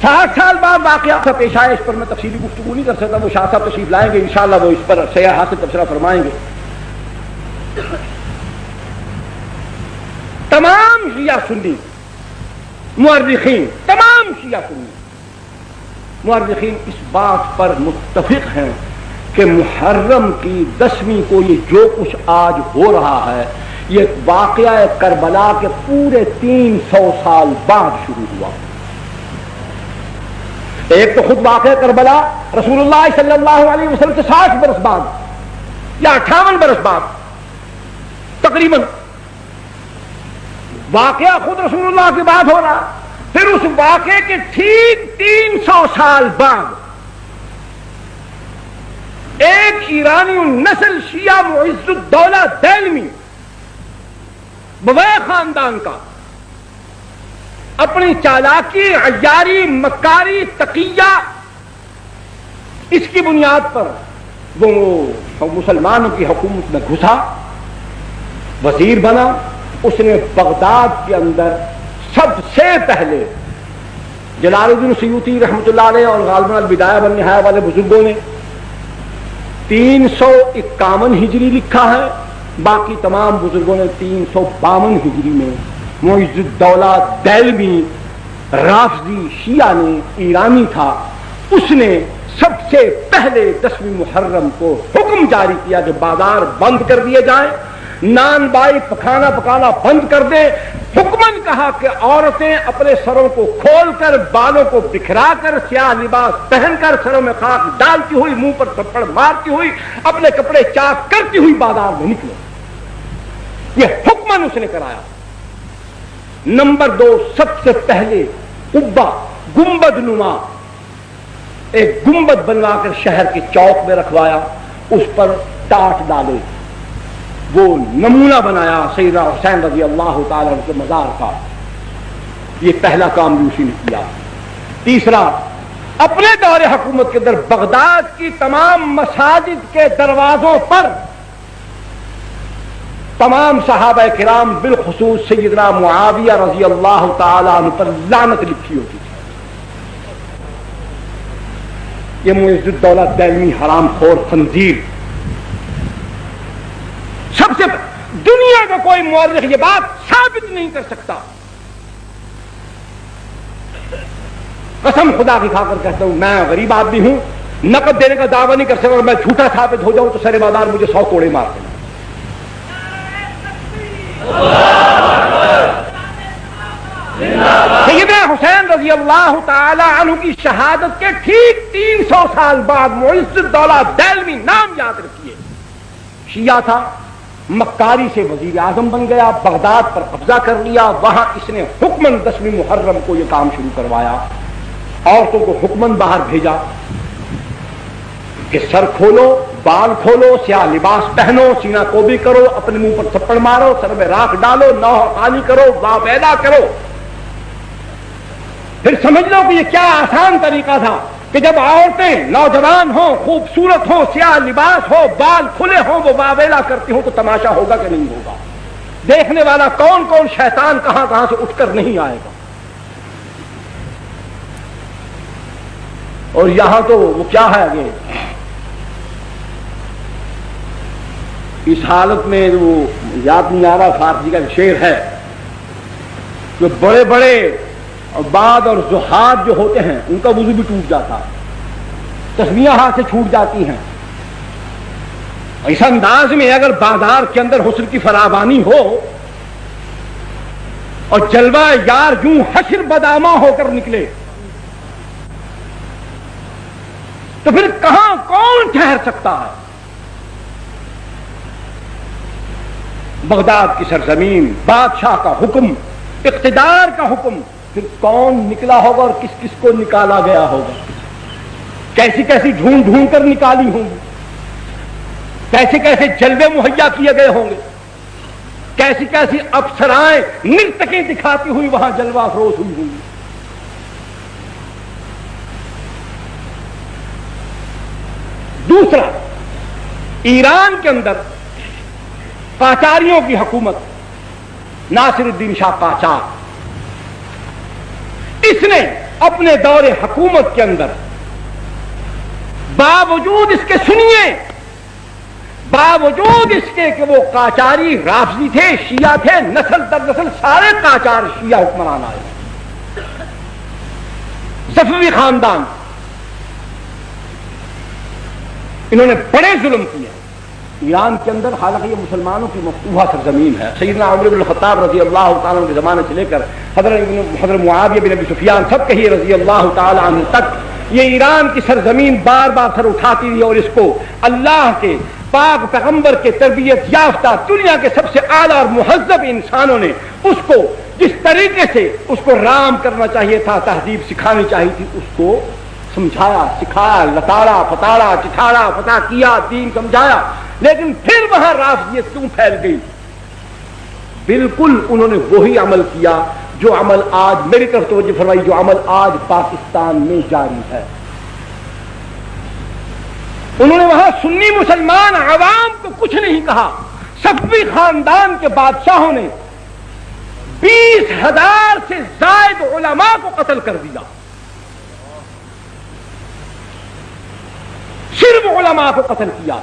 60 سال بعد واقعہ پیش آئے، اس پر میں تفصیلی گفتگو نہیں کر سکتا، وہ شاہ صاحب تشریف لائیں گے انشاءاللہ، وہ اس پر سیاحت سے تبصرہ فرمائیں گے۔ تمام شیعہ سنی مورخین، تمام شیعہ سنی مورخین اس بات پر متفق ہیں کہ محرم کی 10ویں کو یہ جو کچھ آج ہو رہا ہے یہ واقعہ کربلا کے پورے 300 سال بعد شروع ہوا۔ ایک تو خود واقعہ کربلا رسول اللہ صلی اللہ علیہ وسلم سے 60 برس بعد یا 58 برس بعد تقریباً واقعہ خود رسول اللہ کے بعد ہو رہا، پھر اس واقعے کے ٹھیک 300 سال بعد ایک ایرانی النسل شیعہ معز الدولہ دہلوی بویح خاندان کا اپنی چالاکی، عیاری، مکاری، تقیہ، اس کی بنیاد پر وہ مسلمانوں کی حکومت میں گھسا، وزیر بنا۔ اس نے بغداد کے اندر سب سے پہلے جلال الدین سیوطی رحمۃ اللہ علیہ اور غالباً البدایہ والنہایہ والے بزرگوں نے 351 ہجری لکھا ہے، باقی تمام بزرگوں نے 352 ہجری میں معز الدولہ دہلوی رافضی شیعہ نے، ایرانی تھا، اس نے سب سے پہلے 10ویں محرم کو حکم جاری کیا کہ بازار بند کر دیے جائیں، نان بائی پکانا بند کر دیں۔ حکمن کہا کہ عورتیں اپنے سروں کو کھول کر، بالوں کو بکھرا کر، سیاہ لباس پہن کر، سروں میں خاک ڈالتی ہوئی، منہ پر تھپڑ مارتی ہوئی، اپنے کپڑے چاک کرتی ہوئی بازار میں نکلو۔ یہ حکمن اس نے کرایا۔ نمبر 2، سب سے پہلے قبہ، گنبد نما ایک گنبد بنوا کر شہر کے چوک میں رکھوایا، اس پر ٹاٹ ڈالے، وہ نمونہ بنایا سیدنا حسین رضی اللہ تعالی عنہ کے مزار کا۔ یہ پہلا کام بھی اسی نے کیا۔ تیسرا، اپنے دور حکومت کے اندر بغداد کی تمام مساجد کے دروازوں پر تمام صحابہ کرام بالخصوص سیدنا معاویہ رضی اللہ تعالی عنہ پر لعنت لکھی ہوتی تھی۔ یہ معز الدولہ دہلوی حرام خور خنزیر، سب سے دنیا کا کوئی مورخ یہ بات ثابت نہیں کر سکتا، قسم خدا کی کھا کر کہتا ہوں، میں غریب آدمی ہوں، نقد دینے کا دعویٰ نہیں کر سکتا، اور میں جھوٹا ثابت ہو جاؤں تو سر بازار مجھے 100 کوڑے مار دینا۔ سیدنا حسین رضی اللہ تعالی عنہ کی شہادت کے ٹھیک 300 سال بعد معز الدولہ دہلوی، نام یاد رکھیے، شیعہ تھا، مکاری سے وزیر اعظم بن گیا، بغداد پر قبضہ کر لیا، وہاں اس نے حکمن 10ویں محرم کو یہ کام شروع کروایا، عورتوں کو حکمن باہر بھیجا کہ سر کھولو، بال کھولو، سیاہ لباس پہنو، سینہ کوبی کرو، اپنے منہ پر تھپڑ مارو، سر میں راکھ ڈالو، نوح خانی کرو، وا پیدا کرو۔ پھر سمجھ لو کہ یہ کیا آسان طریقہ تھا کہ جب عورتیں نوجوان ہوں، خوبصورت ہوں، سیاہ لباس ہو، بال کھلے ہوں، وہ واویلا کرتی ہوں تو تماشا ہوگا کہ نہیں ہوگا؟ دیکھنے والا کون کون شیطان کہاں کہاں سے اٹھ کر نہیں آئے گا؟ اور یہاں تو وہ کیا ہے آگے اس حالت میں، وہ یاد نہیں آ رہا، فارسی کا شعر ہے کہ بڑے بڑے عباد اور زہاد جو ہوتے ہیں ان کا وضو بھی ٹوٹ جاتا، تسبیحیں ہاتھ سے چھوٹ جاتی ہیں۔ اس انداز میں اگر بازار کے اندر حسن کی فراوانی ہو اور جلوہ یار یوں حشر بدامہ ہو کر نکلے تو پھر کہاں کون ٹھہر سکتا ہے؟ بغداد کی سرزمین، بادشاہ کا حکم، اقتدار کا حکم، پھر کون نکلا ہوگا اور کس کس کو نکالا گیا ہوگا؟ کیسی کیسی ڈھونڈ ڈھونڈ کر نکالی ہوں گی، کیسے کیسے جلوے مہیا کیے گئے ہوں گے، کیسی کیسی افسرائیں نرتقیں دکھاتی ہوئی وہاں جلوہ افروز ہوئی ہوں گی۔ دوسرا، ایران کے اندر قاچاریوں کی حکومت، ناصر الدین شاہ قاچار، اس نے اپنے دور حکومت کے اندر باوجود اس کے سنیے، باوجود اس کے کہ وہ قاجاری رافضی تھے، شیعہ تھے، نسل در نسل سارے قاجار شیعہ حکمران آئے، صفوی خاندان، انہوں نے بڑے ظلم کیے ایران کے اندر۔ حالانکہ یہ مسلمانوں کی مفتوحہ سرزمین ہے، سیدنا عمر بن الخطاب رضی اللہ تعالیٰ عنہ کے زمانے سے لے کر حضرت معاویہ بن ابی سفیان سب کہیے رضی اللہ تعالیٰ عنہ تک یہ ایران کی سرزمین بار بار سر اٹھاتی رہی، اور اس کو اللہ کے پاک پیغمبر کے تربیت یافتہ دنیا کے سب سے اعلیٰ اور مہذب انسانوں نے اس کو جس طریقے سے اس کو رام کرنا چاہیے تھا، تہذیب سکھانی چاہیے تھی، اس کو سمجھایا، سکھایا، لتاڑا پتاڑا چٹھاڑا پتا کیا، دین سمجھایا۔ لیکن پھر وہاں رافضیت کیوں پھیل گئی؟ بالکل انہوں نے وہی عمل کیا جو عمل آج، میری طرف توجہ فرمائی، جو عمل آج پاکستان میں جاری ہے۔ انہوں نے وہاں سنی مسلمان عوام کو کچھ نہیں کہا، صفوی خاندان کے بادشاہوں نے 20,000 سے زائد علماء کو قتل کر دیا، صرف علماء کو قتل کیا۔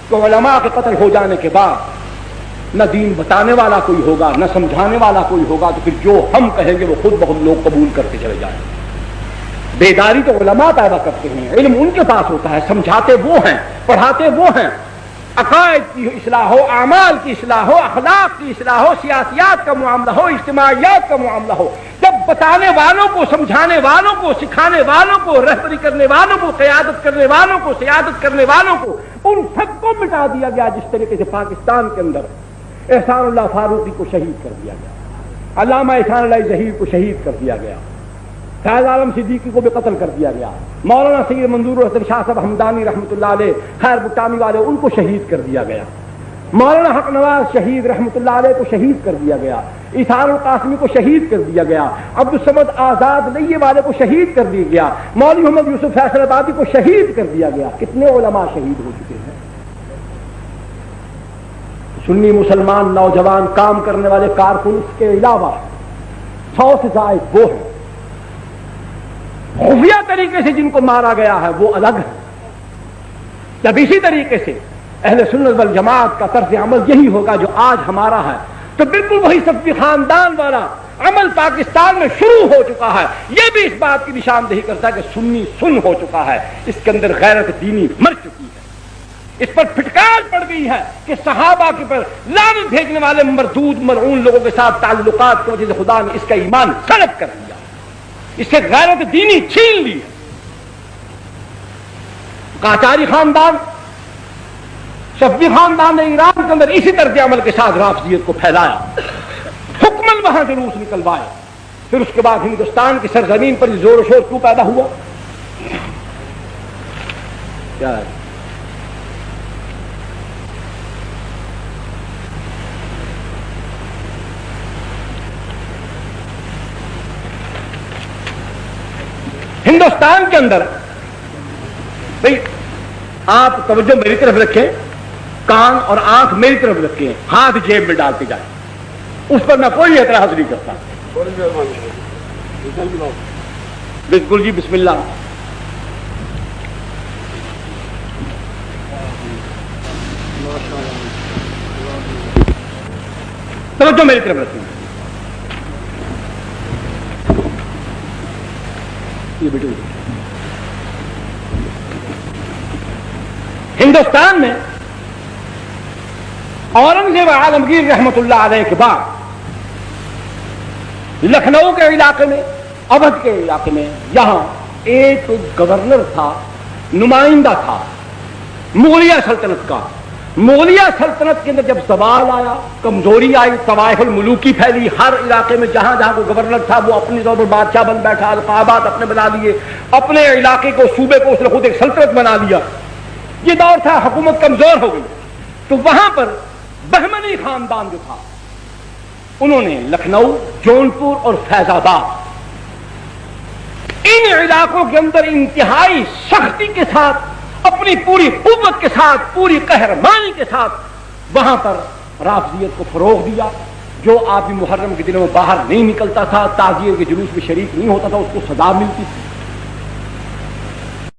تو علماء کے قتل ہو جانے کے بعد نہ دین بتانے والا کوئی ہوگا، نہ سمجھانے والا کوئی ہوگا، تو پھر جو ہم کہیں گے وہ خود بخود لوگ قبول کرتے چلے جائیں گے۔ بیداری تو علماء پیدا کرتے ہیں، علم ان کے پاس ہوتا ہے، سمجھاتے وہ ہیں، پڑھاتے وہ ہیں، عقائد کی اصلاح ہو، اعمال کی اصلاح ہو، اخلاق کی اصلاح ہو، سیاسیات کا معاملہ ہو، اجتماعیات کا معاملہ ہو، جب بتانے والوں کو، سمجھانے والوں کو، سکھانے والوں کو، رہبری کرنے والوں کو، قیادت کرنے والوں کو، سیادت کرنے والوں کو، ان سب کو مٹا دیا گیا، جس طریقے سے پاکستان کے اندر احسان اللہ فاروقی کو شہید کر دیا گیا، علامہ احسان اللہ ظہیر کو شہید کر دیا گیا، فیض عالم صدیقی کو بھی قتل کر دیا گیا، مولانا سید منظور الحسن شاہ صاحب ہمدانی رحمۃ اللہ علیہ، خیر بٹانی والے، ان کو شہید کر دیا گیا، مولانا حق نواز شہید رحمۃ اللہ علیہ کو شہید کر دیا گیا، ایثار القاسمی کو شہید کر دیا گیا، عبدالصمد آزاد لئیے والے کو شہید کر دیا گیا، مولوی محمد یوسف فیصل آبادی کو شہید کر دیا گیا۔ کتنے علماء شہید ہو چکے ہیں؟ سنی مسلمان نوجوان کام کرنے والے کارکن اس کے علاوہ 100 سے زائد وہ ہیں، خفیہ طریقے سے جن کو مارا گیا ہے وہ الگ ہے۔ جب اسی طریقے سے اہل سنت والجماعت کا طرز عمل یہی ہوگا جو آج ہمارا ہے، تو بالکل وہی صفوی خاندان والا عمل پاکستان میں شروع ہو چکا ہے۔ یہ بھی اس بات کی نشاندہی کرتا ہے کہ سنی سن ہو چکا ہے، اس کے اندر غیرت دینی مر چکی ہے، اس پر پھٹکار پڑ گئی ہے کہ صحابہ کے پر لعنت بھیجنے والے مردود ملعون لوگوں کے ساتھ تعلقات کی وجہ سے خدا نے اس کا ایمان سلب کر دیا، اس سے غیرت دینی چھین لی۔ قاجاری خاندان، صفوی خاندان نے ایران کے اندر اسی طرز عمل کے ساتھ رافضیت کو پھیلایا، حکمن وہاں جلوس نکلوائے۔ پھر اس کے بعد ہندوستان کی سرزمین پر زور و شور کیوں پیدا ہوا؟ کیا ہے؟ ہندوستان کے اندر بھئی آپ توجہ میری طرف رکھیں، کان اور آنکھ میری طرف رکھیں، ہاتھ جیب میں ڈالتے جائیں، اس پر میں کوئی اعتراض نہیں کرتا۔ بالکل جی، بسم اللہ۔ توجہ میری طرف رکھیں، یہ بیٹھو۔ ہندوستان میں اورنگزیب عالمگیر رحمت اللہ علیہ کے بعد لکھنؤ کے علاقے میں، اودھ کے علاقے میں، یہاں ایک گورنر تھا، نمائندہ تھا مغلیہ سلطنت کا۔ مغلیہ سلطنت کے اندر جب زوال آیا، کمزوری آئی، طوائف الملوکی پھیلی، ہر علاقے میں جہاں جہاں کوئی گورنر تھا وہ اپنی طور پر بادشاہ بن بیٹھا، القابات اپنے بنا لیے، اپنے علاقے کو، صوبے کو اس نے خود ایک سلطنت بنا لیا۔ یہ دور تھا، حکومت کمزور ہو گئی، تو وہاں پر بہمنی خاندان جو تھا انہوں نے لکھنؤ، جونپور اور فیض آباد، ان علاقوں کے اندر انتہائی سختی کے ساتھ، اپنی پوری قوت کے ساتھ، پوری قہرمانی کے ساتھ وہاں پر رافضیت کو فروغ دیا، جو آدمی محرم کے دنوں میں باہر نہیں نکلتا تھا، تعزیے کے جلوس میں شریک نہیں ہوتا تھا، اس کو سزا ملتی تھی۔